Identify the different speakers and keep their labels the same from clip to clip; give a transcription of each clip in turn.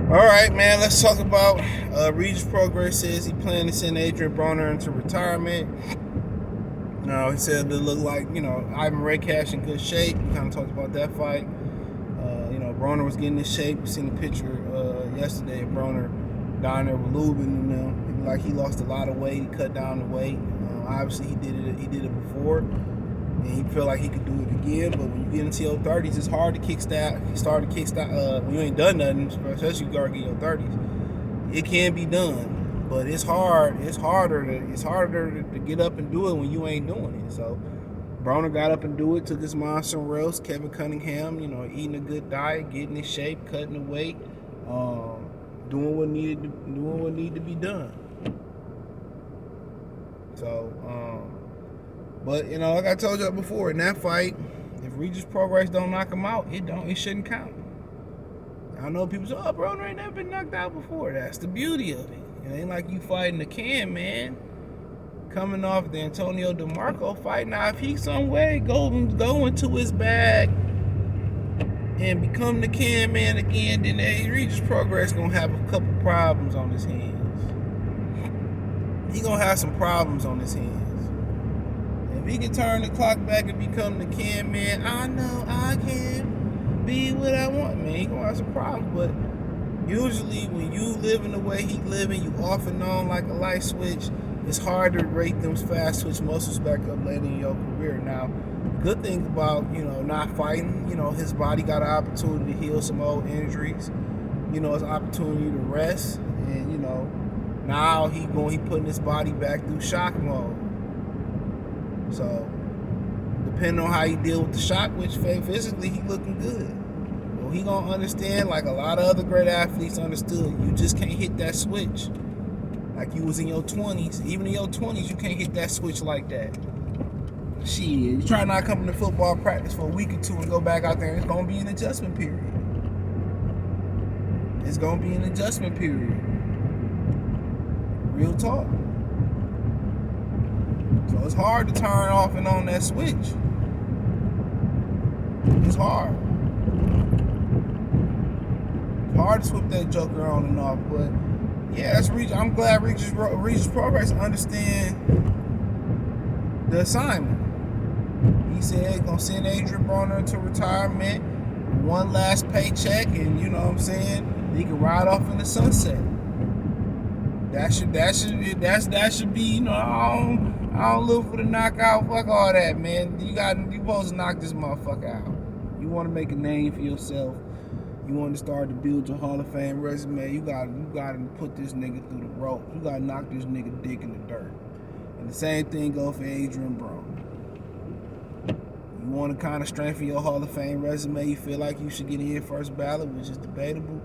Speaker 1: All right, man. Let's talk about Regis. Prograis says he planned to send Adrien Broner into retirement. He said it looked like Ivan Raycash in good shape. We kind of talked about that fight. Broner was getting in shape. We seen a picture yesterday of Broner down there with Lubin and them. Like he lost a lot of weight. He cut down the weight. Obviously, he did it. He did it before, and he felt like he could do it again. But when you get into your 30s, it's hard to kickstart. Start to kickstart when you ain't done nothing, especially you gotta get your 30s. It can be done, but it's hard. It's harder to get up and do it when you ain't doing it. So Broner got up and do it. Took his monster roast. Kevin Cunningham, eating a good diet, getting in shape, cutting the weight, doing what needed to be done. So, but like I told you before, in that fight, if Regis Prograis don't knock him out, it shouldn't count. I know people say, "Oh, Broner ain't never been knocked out before." That's the beauty of it. It ain't like you fighting the can man, coming off the Antonio DeMarco fight. Now, if he some way go into his bag and become the can man again, then Regis Prograis gonna have a couple problems on his hands. He gonna have some problems on his hands. If he can turn the clock back and become the can man, I know I can be what I want, man. He gonna have some problems. But usually when you living the way he living, you off and on like a light switch, it's hard to rate them fast switch muscles back up later in your career. Now, good thing about, not fighting, his body got an opportunity to heal some old injuries. It's an opportunity to rest. And, now he putting his body back through shock mode. So, depending on how he deal with the shock, which physically he looking good. Well, he gonna understand, like a lot of other great athletes understood, you just can't hit that switch like you was in your 20s. Even in your 20s, you can't hit that switch like that. Shit, you try not coming to football practice for a week or two and go back out there, it's gonna be an adjustment period. It's gonna be an adjustment period. Real talk. So it's hard to turn off and on that switch. It's hard. It's hard to switch that joker on and off, but yeah, that's Regis. I'm glad Regis Prograis understand the assignment. He said he's gonna send Adrien Broner into retirement, one last paycheck, and you know what I'm saying, he can ride off in the sunset. That should be, I don't look for the knockout. Fuck all that, man. You supposed to knock this motherfucker out. You want to make a name for yourself. You want to start to build your Hall of Fame resume. You got to put this nigga through the rope. You got to knock this nigga dick in the dirt. And the same thing goes for Adrien Broner. You want to kind of strengthen your Hall of Fame resume. You feel like you should get in first ballot, which is debatable.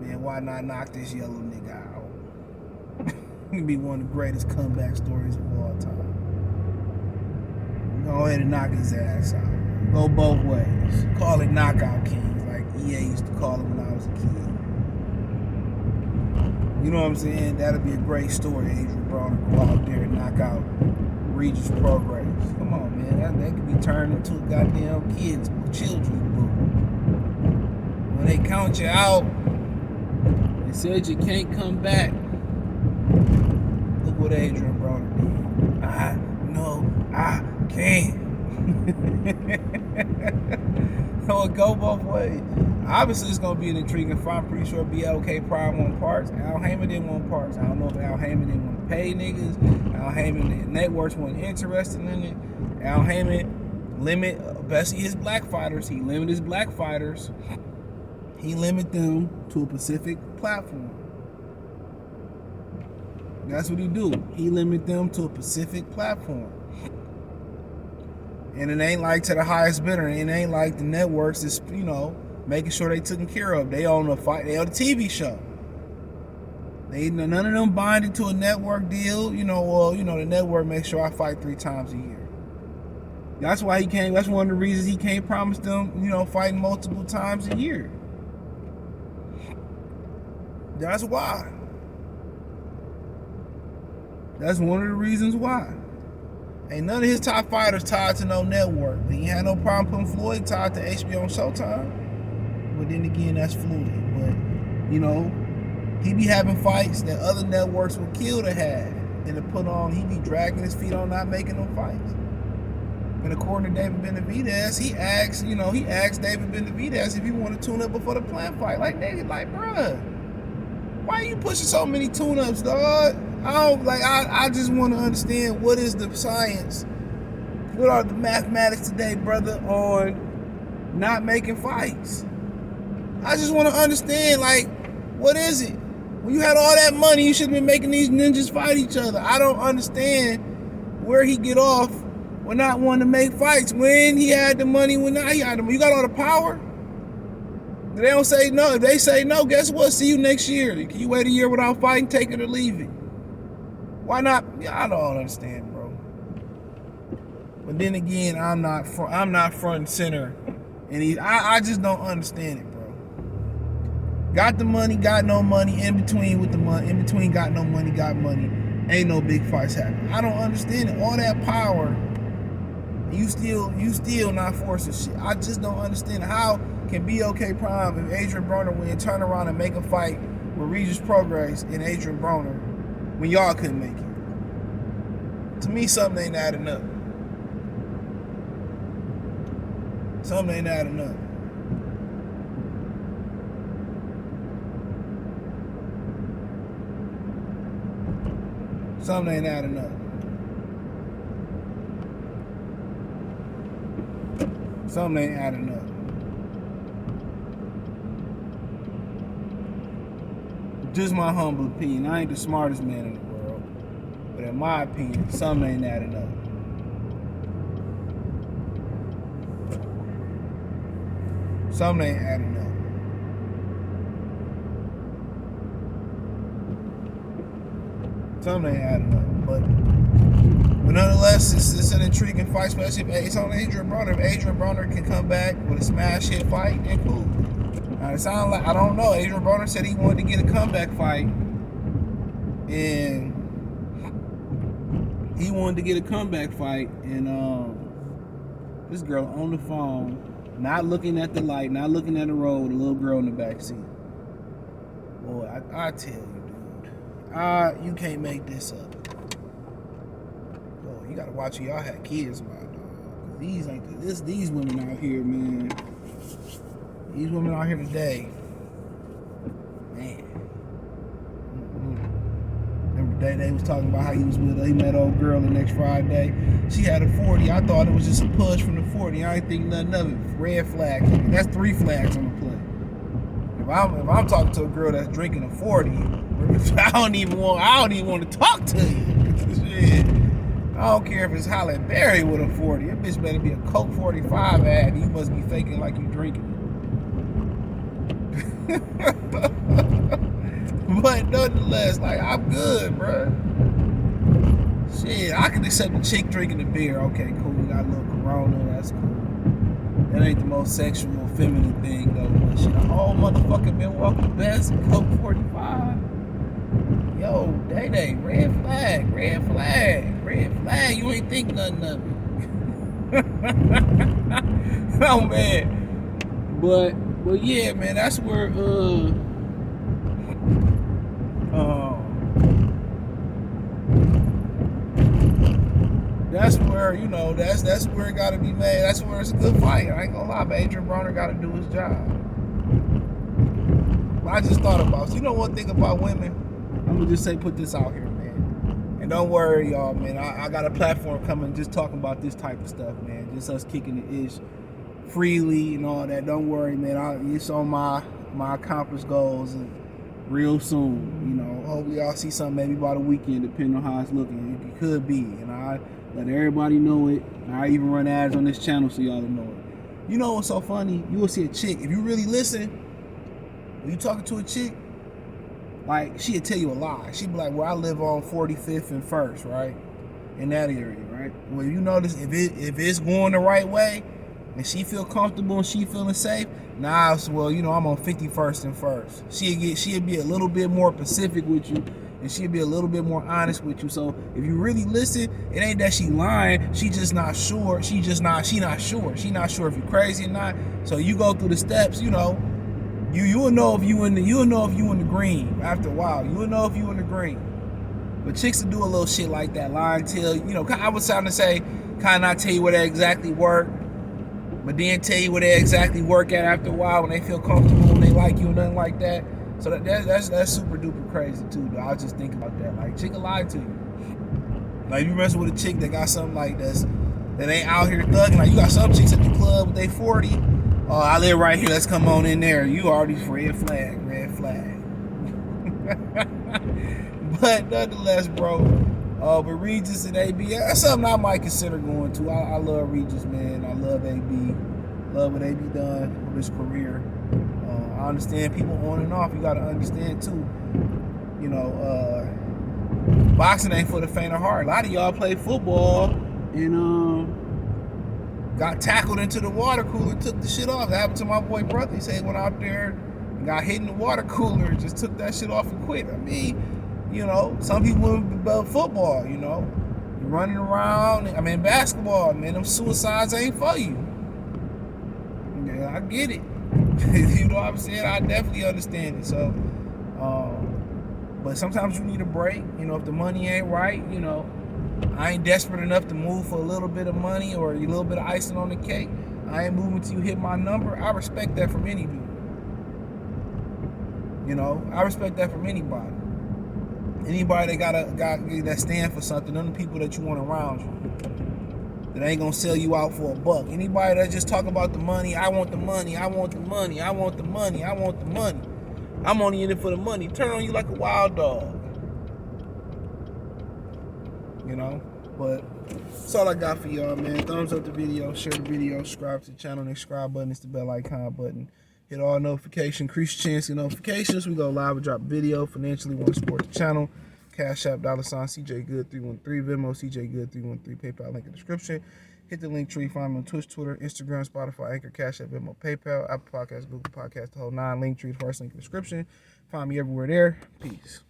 Speaker 1: Man, why not knock this yellow nigga out? It can be one of the greatest comeback stories of all time. Go ahead and knock his ass out. Go both ways. Call it Knockout Kings, like EA used to call it when I was a kid. You know what I'm saying? That'll be a great story. Adrien Broner go out there and knock out Regis Prograis. Come on, man. That could be turned into a goddamn children's book. When they count you out and said you can't come back, look what Adrien Broner did. I know I can. So it go both ways. Obviously, it's gonna be an intriguing fight. I'm pretty sure BLK probably want parts. Al Heyman didn't want parts. I don't know if Al Heyman didn't want to pay niggas. Al Heyman networks weren't interested in it. Al Heyman limit, especially his black fighters. He limited his black fighters. He limited them to a specific platform. That's what he do. He limit them to a specific platform. And it ain't like to the highest bidder. It ain't like the networks is, making sure they taken care of. They own the fight. They own the TV show. None of them binded to a network deal. The network makes sure I fight 3 times a year. That's why he can't. That's one of the reasons he can't promise them, fighting multiple times a year. That's why. That's one of the reasons why. Ain't none of his top fighters tied to no network. He had no problem putting Floyd tied to HBO and Showtime. But then again, that's Floyd. But, He be having fights that other networks would kill to have and to put on. He be dragging his feet on not making no fights. And according to David Benavidez, he asked David Benavidez if he wanted to tune up before the planned fight. Like, nigga, like, bruh, why are you pushing so many tune-ups, dog? I just want to understand what is the science, what are the mathematics today, brother, on not making fights. I just want to understand, like, what is it? When you had all that money, you should have been making these ninjas fight each other. I don't understand where he get off with not wanting to make fights when he had the money, when not he had the money. You got all the power. They don't say no. If they say no, guess what? See you next year. Can you wait a year without fighting, take it or leave it? Why not? I don't understand, bro. But then again, I'm not front and center, and I just don't understand it, bro. Got the money, got no money. In between with the money, in between got no money, got money. Ain't no big fights happening. I don't understand it. All that power, you still not forcing shit. I just don't understand how can BOK Prime if Adrien Broner win turn around and make a fight with Regis Prograis and Adrien Broner when y'all couldn't make it. To me, something ain't adding up. Something ain't adding up. Something ain't adding up. Something ain't adding up. Just my humble opinion. I ain't the smartest man in the world, but in my opinion, something ain't adding up. Something ain't adding up. Something ain't adding up. But nonetheless, it's an intriguing fight, especially if it's on Adrien Broner. If Adrien Broner can come back with a smash hit fight, then cool. Now, it sounds like, I don't know, Adrien Broner said he wanted to get a comeback fight. And he wanted to get a comeback fight. And this girl on the phone, not looking at the light, not looking at the road, with a little girl in the back seat. Boy, I tell you, dude. You can't make this up. Boy, you gotta watch who y'all had kids about, dog. These women out here, man. These women out here today, man. Remember the day they was talking about how he was with her. He met old girl the next Friday. She had a 40. I thought it was just a push from the 40. I ain't think nothing of it. Red flag. That's 3 flags on the play. If I'm talking to a girl that's drinking a 40, I don't even want to talk to you. Shit. I don't care if it's Halle Berry with a 40. That bitch better be a Coke 45 ad. You must be faking like you drinking it. But nonetheless, like, I'm good, bro. Shit, I can accept a chick drinking a beer. Okay, cool. We got a little Corona. That's cool. That ain't the most sexual, feminine thing, though. But shit, a whole motherfucking Milwaukee Best Coke 45. Yo, Day, red flag. You ain't think nothing of it. Oh, man. But yeah, man, that's where that's where it gotta be made. That's where it's a good fight. I ain't gonna lie, but Adrien Broner gotta do his job. But I just thought about, you know one thing about women? I'm gonna just say, put this out here, man. And don't worry, y'all, man. I got a platform coming just talking about this type of stuff, man. Just us kicking the ish freely and all that. Don't worry, man. It's on my accomplished goals and real soon. You know, hopefully I'll see something maybe by the weekend, depending on how it's looking. It could be, and I let everybody know it. I even run ads on this channel so y'all know it. You know what's so funny? You will see a chick, if you really listen, when you talking to a chick, like, she'll tell you a lie. She'll be like, well, I live on 45th and 1st, right? In that area, right? Well, you notice if it's going the right way and she feel comfortable and she feeling safe, nah, well, you know, I'm on 51st and 1st. She'll be a little bit more specific with you, and she'll be a little bit more honest with you. So if you really listen, it ain't that she lying, she just not sure. She not sure. She not sure if you crazy or not. So you go through the steps, you know, You'll know if you in the green after a while. You'll know if you in the green. But chicks will do a little shit like that, lie and tell. I was trying to say, kind of not tell you where they exactly work, but then tell you where they exactly work at after a while when they feel comfortable, when they like you, and nothing like that. So that's super duper crazy too. Though. I was just thinking about that. Like, chick will lie to you. Like, you messing with a chick that got something like this that ain't out here thugging. Like, you got some chicks at the club with they 40. Oh, I live right here. Let's come on in there. You already red flag. But nonetheless, bro. But Regis and AB, that's something I might consider going to. I love Regis, man. I love AB. Love what AB done with his career. I understand people on and off. You got to understand too. Boxing ain't for the faint of heart. A lot of y'all play football and got tackled into the water cooler, took the shit off. That happened to my boy brother. He said he went out there and got hit in the water cooler, just took that shit off and quit. I mean, some people about football, you're running around. Basketball, man, them suicides ain't for you. Yeah, I get it. You know what I'm saying? I definitely understand it. So, but sometimes you need a break. If the money ain't right, I ain't desperate enough to move for a little bit of money or a little bit of icing on the cake. I ain't moving till you hit my number. I respect that from any dude. I respect that from anybody. Anybody that stand for something, none of the people that you want around you that ain't gonna sell you out for a buck. Anybody that just talk about the money, I want the money, I want the money, I want the money, I want the money. I'm only in it for the money. Turn on you like a wild dog. But that's all I got for y'all, man. Thumbs up the video, share the video, subscribe to the channel. Next subscribe button is the bell icon button. Hit all notifications, increase your chance of notifications. We go live and drop video. Financially want to support the channel. Cash App, $CJ Good 313, Venmo, CJ Good 313, PayPal link in the description. Hit the link tree, find me on Twitch, Twitter, Instagram, Spotify, Anchor, Cash App, Venmo, PayPal, Apple Podcasts, Google Podcasts, the whole 9. Link tree, the first link in the description. Find me everywhere there. Peace.